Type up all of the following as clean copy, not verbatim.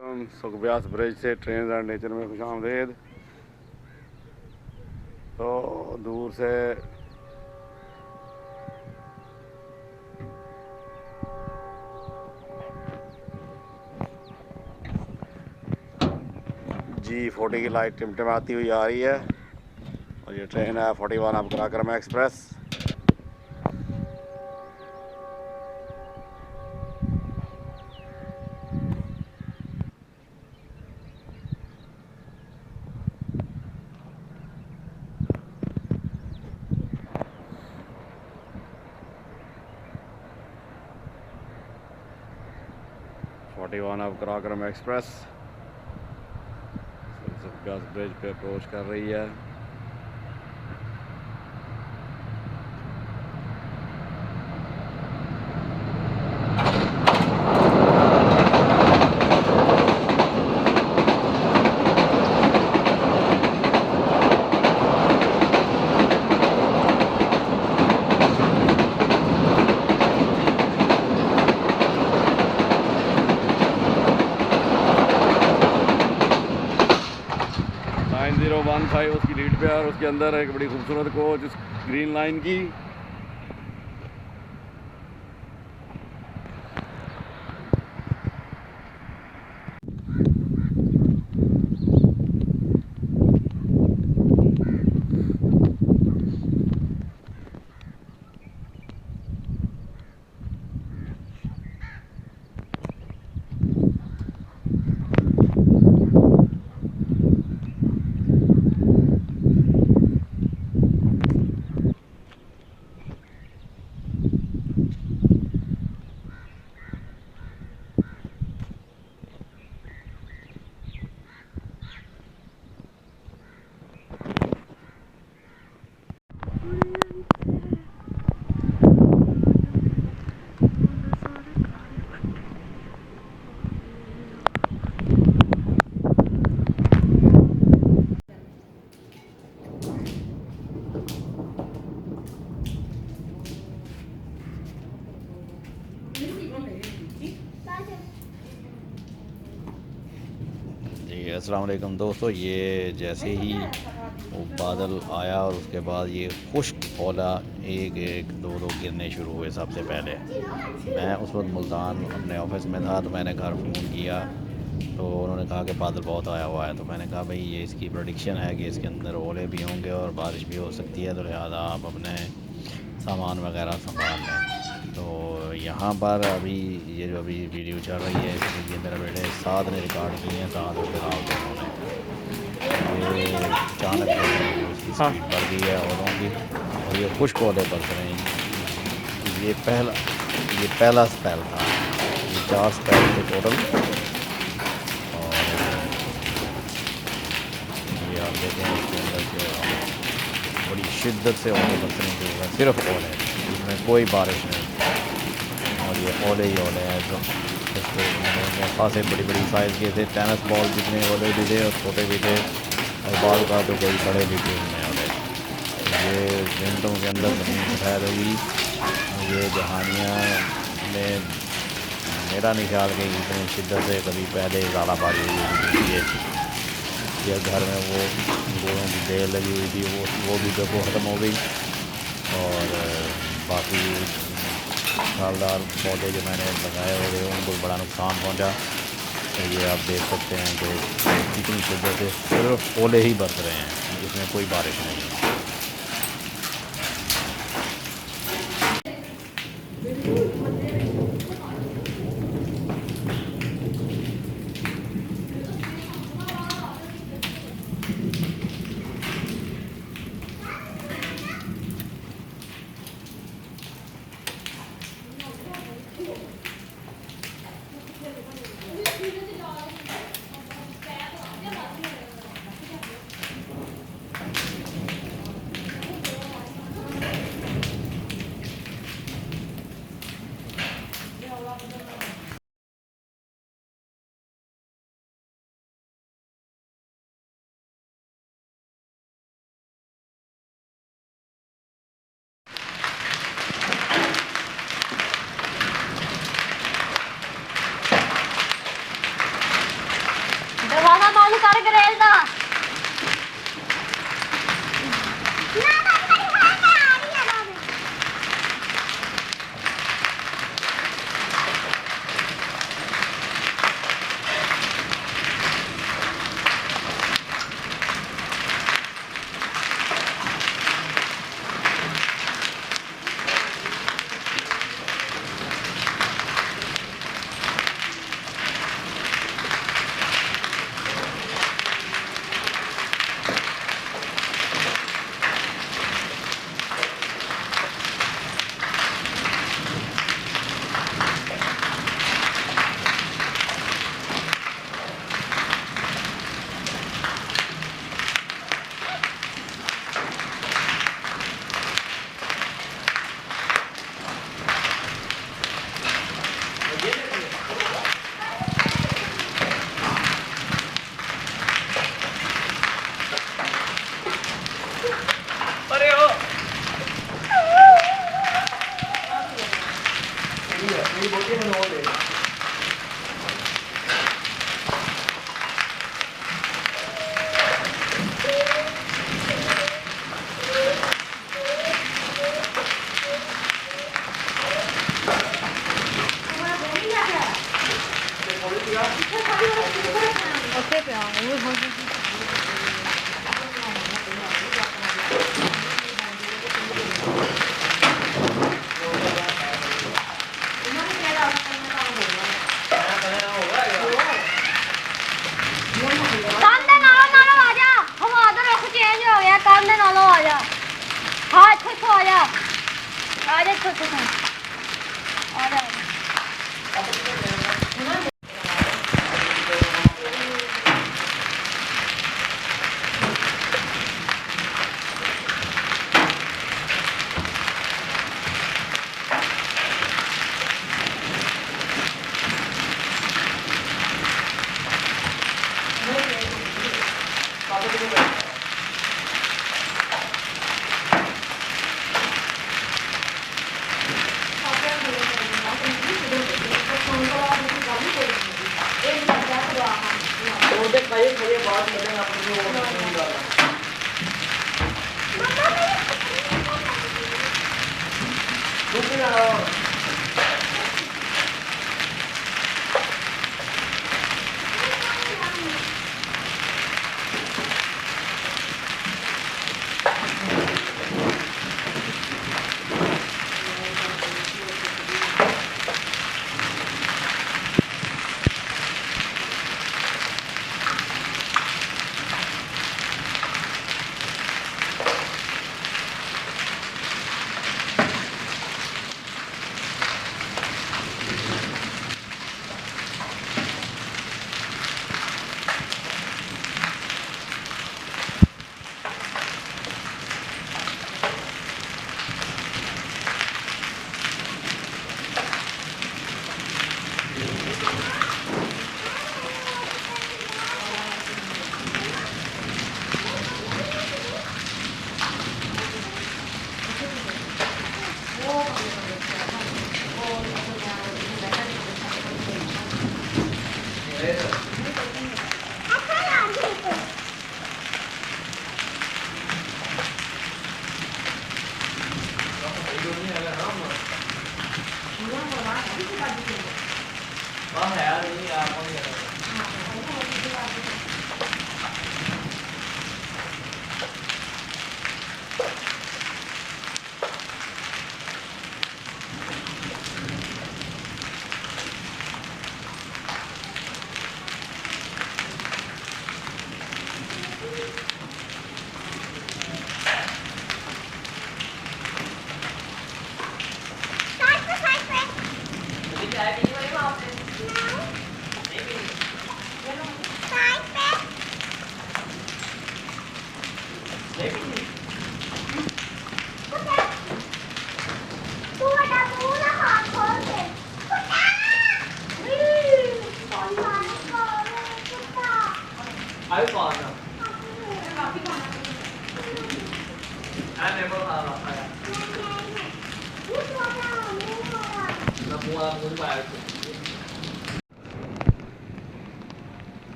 सुखब्यास bridge से train and nature में खुश आमदेद। तो दूर से G40 की लाइट टिमटिमाती हुई आ रही है और ये ट्रेन है 41 अब कराक्रम एक्सप्रेस। अब कराक्रम एक्सप्रेस सुखब्यास ब्रिज पे अप्रोच कर रही है। उसकी लीड पे है और उसके अंदर एक बड़ी खूबसूरत कोच ग्रीन लाइन की। अस्सलाम वालेकुम दोस्तों, ये जैसे ही वो बादल आया और उसके बाद ये खुश्क ओला एक एक दो दो गिरने शुरू हुए। सबसे पहले मैं उस वक्त मुल्तान अपने ऑफिस में था, तो मैंने घर फ़ोन किया तो उन्होंने कहा कि बादल बहुत आया हुआ है। तो मैंने कहा भाई ये इसकी प्रेडिक्शन है कि इसके अंदर ओले भी होंगे और बारिश भी हो सकती है, तो लिहाजा आप अपने सामान वगैरह संभाल लें। तो यहाँ पर अभी ये जो अभी वीडियो चल रही है, ये मेरा बेटे साथ ने रिकॉर्ड की है, साथ और फिर ये अचानक इसकी स्पीड बढ़ गई है ओलों की और ये खुश्क ओले बरस रहे हैं। ये पहला स्पेल था, ये 4 स्पेल थे टोटल। और ये आप देखें इसके अंदर के बड़ी शिद्दत से ओले बरसने की जरूरत, सिर्फ ओले, इसमें कोई बारिश नहीं। और ये ओले ही ओले हैं जो खासे बड़ी बड़ी साइज़ के थे, टेनिस बॉल जितने ओले भी थे और छोटे भी थे और बाल का तो कई बड़े भी थे उनमें ओले। ये घंटों के अंदर ज़मीन सफ़ेद हुई। ये जहानिया में मेरा नहीं ख्याल कि इतनी शिद्दत से कभी पहले ज़्यादा बारिश हुई थी। ये घर में वो गोलों की बेल लगी हुई थी, वो भी देखो ख़त्म हो गई। और बाकी फलदार पौधे जो मैंने लगाए हुए थे उनको बड़ा नुकसान पहुंचा। तो ये आप देख सकते हैं कि कितनी शिद्दत से सिर्फ ओले ही बरस रहे हैं, जिसमें कोई बारिश नहीं है। ਕੰਮ ਉਹਨੂੰ ਕਰ ਗਰੇਲ ਦਾ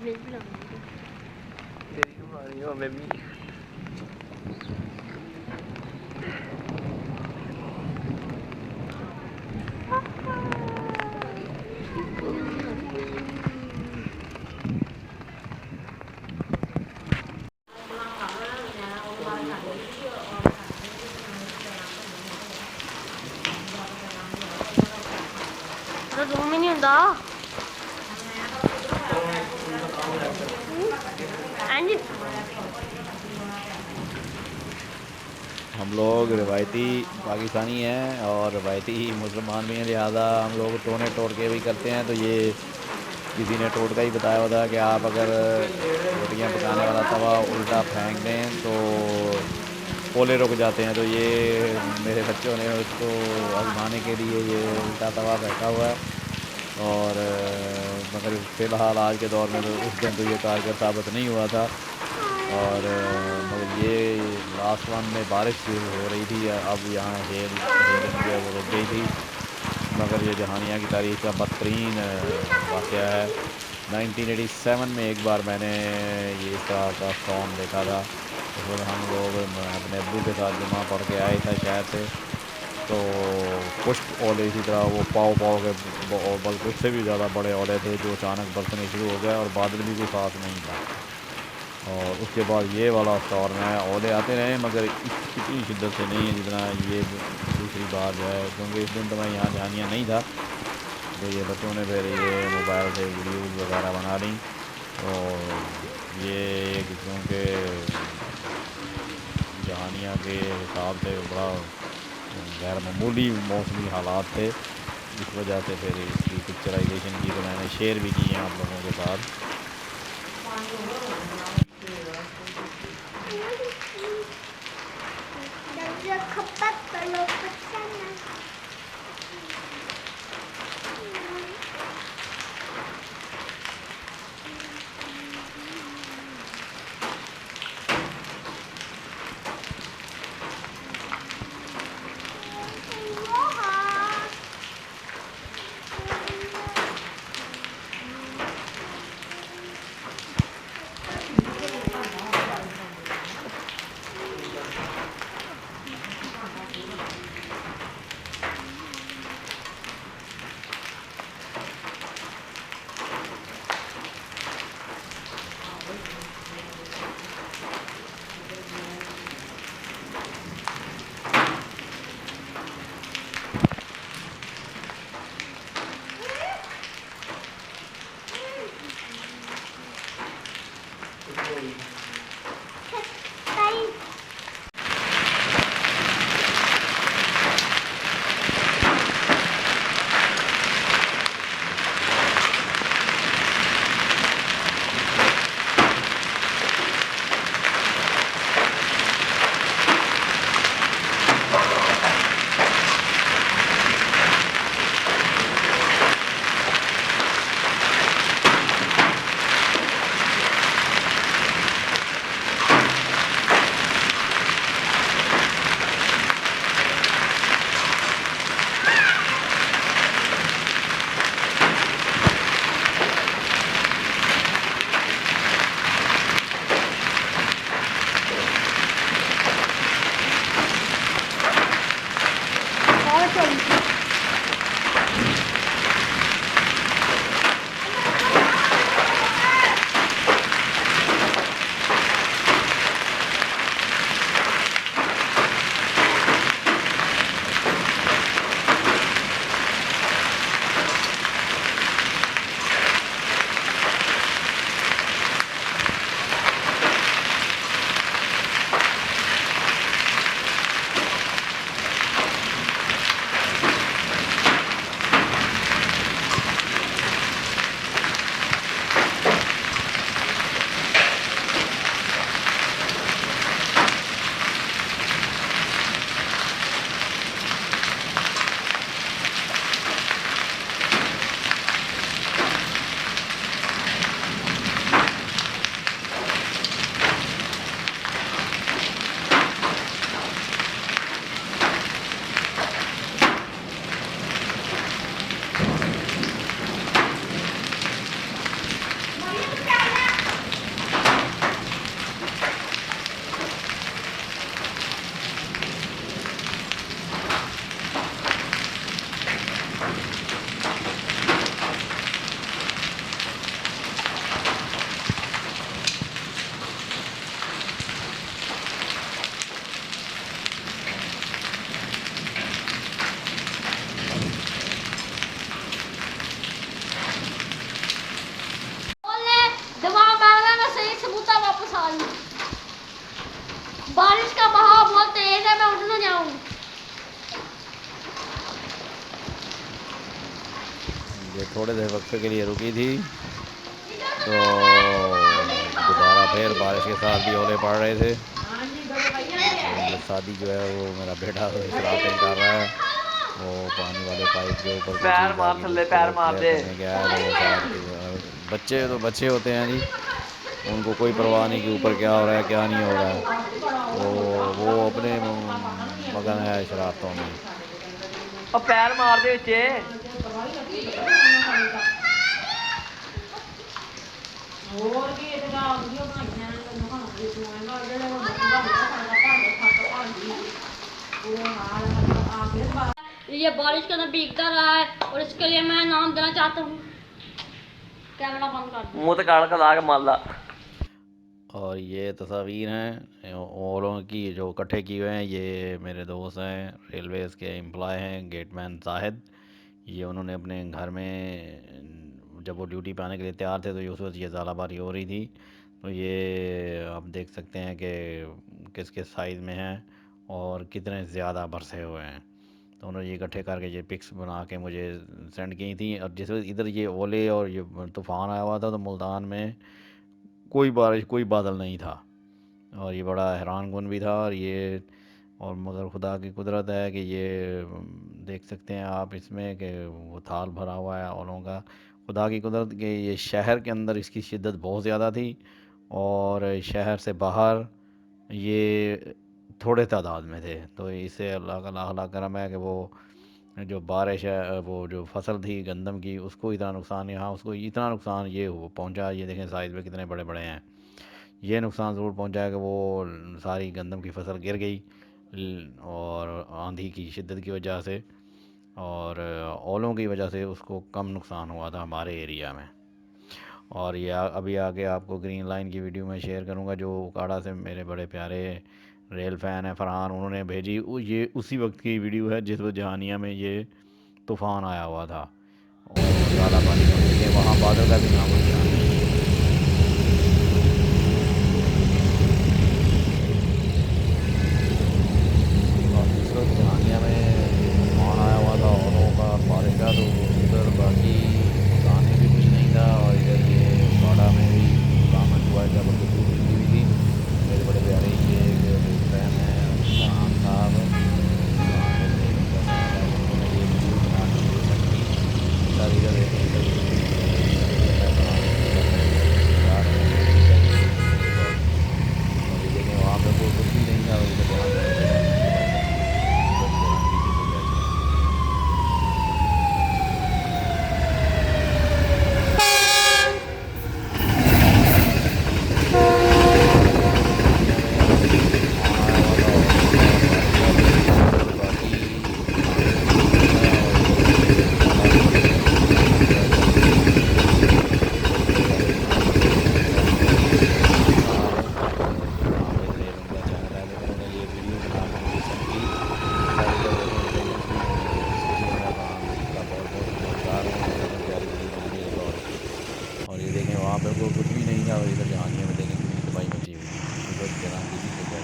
तेरी हमारी हो बेबी। रूम ही नहीं होता हम लोग रिवायती पाकिस्तानी हैं और रिवायती मुसलमान भी हैं, लिहाजा हम लोग टोने टोटके भी करते हैं। तो ये किसी ने टोटका ही बताया होता है कि आप अगर रोटियां पकाने वाला तवा उल्टा फेंक दें तो ओले रुक जाते हैं। तो ये मेरे बच्चों ने उसको आजमाने के लिए ये उल्टा तवा फेंका हुआ है। और मगर फ़िलहाल आज के दौर में तो उस दिन तो ये कारगर साबित नहीं हुआ था। और मगर ये लास्ट वन में बारिश शुरू हो रही थी, अब यहाँ हेलिंग जो है वो रुक गई थी। मगर ये जहानिया की तारीख़ का बदतरीन वाक़या है। 1987 में एक बार मैंने ये इस तरह का स्टॉर्म देखा था। उस वक्त हम लोग अपने अब्बू के साथ जुमा पढ़ के आए थे शहर से। तो खुश्क ओले इसी तरह वो पाव पाव के बल्कि उससे भी ज़्यादा बड़े ओले थे जो अचानक बरसने शुरू हो गए और बादल भी कोई ख़ास नहीं था। और उसके बाद ये वाला स्टॉर्म है, ओले आते रहे मगर इतनी शिद्दत से नहीं है जितना ये दूसरी बार जो है। क्योंकि इस दिन तो मैं यहाँ जहानिया नहीं था, तो ये बच्चों ने फिर ये मोबाइल से वीडियोज़ वगैरह बना ली। और ये क्योंकि जहानिया के हिसाब से बड़ा गैर मामूली मौसमी हालात थे, इस वजह से फिर इसकी पिक्चराइजेशन की तो मैंने शेयर भी की है आप लोगों के साथ। कुत्ता वापस आ गया। बारिश का बहाव बहुत तेज है, मैं उठ ना जाऊं। ये थोड़े देर वक्त के लिए रुकी थी तो दोबारा फिर बारिश के साथ भी ओले पड़ रहे थे। तो ये शादी जो है वो मेरा बेटा शरारतें कर रहा है। वो पानी वाले पाइप के ऊपर कोई पैर चीज़ मार डाल के थल्ले, उसको पैर मार क्लियर दे। करने गया है। तो वो शायद बच्चे तो बच्चे होते हैं जी, उनको कोई परवाह नहीं कि ऊपर क्या हो रहा है क्या नहीं हो रहा है। वो अपने मगन है शरारतों में। और पैर मार दे बच्चे। ये बारिश के अंदर भीगता रहा है और इसके लिए मैं नाम देना चाहता हूँ। कैमरा बंद कर दो। मुंह तो काट के ला के मार ला। और ये तस्वीर हैं औरों की जो इकट्ठे किए हुए हैं। ये मेरे दोस्त हैं, रेलवेज़ के एम्प्लॉय हैं, गेटमैन साहिद। ये उन्होंने अपने घर में जब वो ड्यूटी पे आने के लिए तैयार थे तो उस वक्त ये ज़ालाबारी हो रही थी। तो ये आप देख सकते हैं कि किस किस साइज़ में हैं और कितने ज़्यादा बरसे हुए हैं। तो उन्होंने ये इकट्ठे करके ये पिक्स बना के मुझे सेंड की थी। और जिस वक्त इधर ये ओले और ये तूफ़ान आया हुआ था तो मुल्तान में कोई बारिश कोई बादल नहीं था। और ये बड़ा हैरानकुन भी था। और मगर खुदा की कुदरत है कि ये देख सकते हैं आप इसमें कि वो थाल भरा हुआ है औरों का। खुदा की कुदरत के ये शहर के अंदर इसकी शिद्दत बहुत ज़्यादा थी और शहर से बाहर ये थोड़े तादाद में थे। तो इससे अल्लाह का लाख लाख करम है कि वो जो बारिश है वो जो फसल थी गंदम की उसको इतना नुकसान, यहाँ उसको इतना नुकसान ये हो पहुँचा। ये देखें साइज़ में कितने बड़े बड़े हैं। ये नुकसान ज़रूर पहुँचा है कि वो सारी गंदम की फसल गिर गई और आंधी की शिद्दत की वजह से और ओलों की वजह से उसको कम नुकसान हुआ था हमारे एरिया में। और ये अभी आगे आपको ग्रीन लाइन की वीडियो मैं शेयर करूँगा जो उकाड़ा से मेरे बड़े प्यारे रेल फ़ैन है फरहान, उन्होंने भेजी। ये उसी वक्त की वीडियो है जिस वक्त जहानिया में ये तूफ़ान आया हुआ था और ज़्यादा पानी का देखें वहाँ बादल का भी नाम निशान नहीं है। और जिस वक्त जहानिया में तूफ़ान आया हुआ था औरों का बारिश का तो उधर बाकी मकान में भी कुछ नहीं था और इधर ये उकाड़ा में भी दामन हुआ जबरदस्त धूप निकली हुई थी। मेरे बड़े प्यारे ये फैन हैं फरहान साहब, उन्होंने ये वीडियो बना के मुझे सेंड की। सर इधर और ये देखें वहाँ पे कोई कुछ भी नहीं था। इधर जहाँ और ये देखें वहाँ पे कोई कुछ भी नहीं था और इधर जहानिया में देखें कितनी तबाही मची हुई थी। उस वक्त जनाब किसी को क्या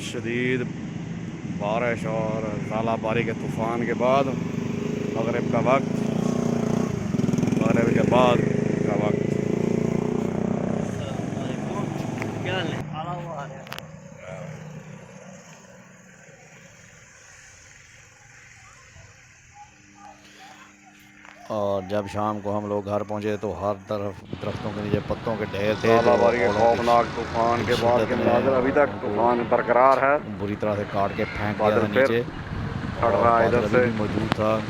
शदीद बारिश और ज़ालाबारी के तूफ़ान के बाद मगरिब का वक्त, मगरिब के बाद का वक्त। और जब शाम को हम लोग घर पहुंचे तो हर तरफ दरख्तों के नीचे पत्तों के ढेर थे। ज़ालाबारी के खौफनाक तूफान के बाद के मनाज़िर अभी तक तूफान बरकरार है, बुरी तरह से काट के फेंक दिया था नीचे और बादल अभी भी मौजूद था। और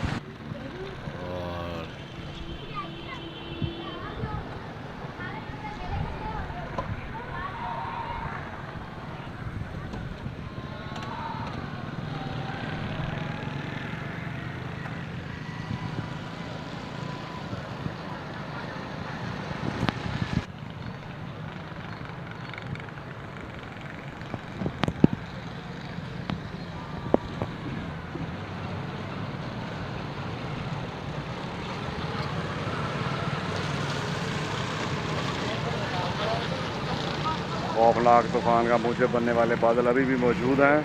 खौफनाक तूफ़ान का मूजब बनने वाले बादल अभी भी मौजूद हैं।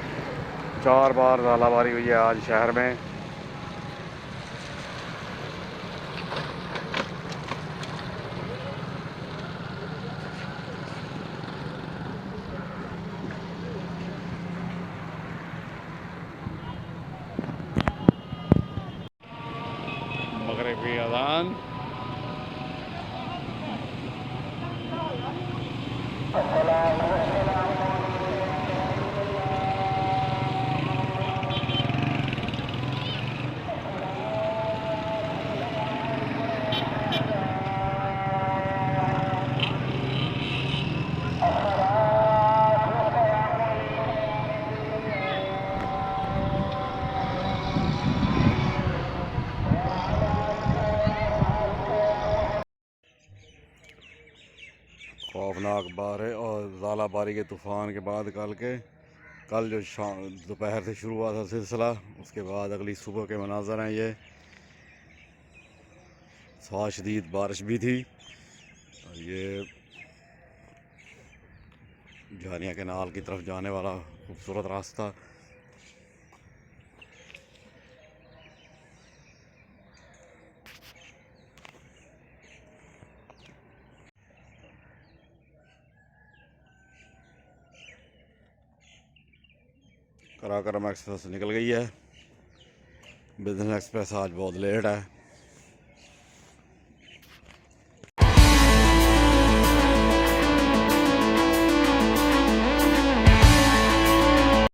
4 बार ज़ालाबारी हुई है आज शहर में। मगरिब की अज़ान। खौफनाक बारिश और ज़ालाबारी के तूफ़ान के बाद कल जो शाम दोपहर से शुरू हुआ था सिलसिला, उसके बाद अगली सुबह के मनाज़र हैं ये। बहुत शदीद बारिश भी थी। और ये जहानिया कैनाल की तरफ जाने वाला खूबसूरत रास्ता। कराकरम एक्सप्रेस निकल गई है। बिजनेस एक्सप्रेस आज बहुत लेट है।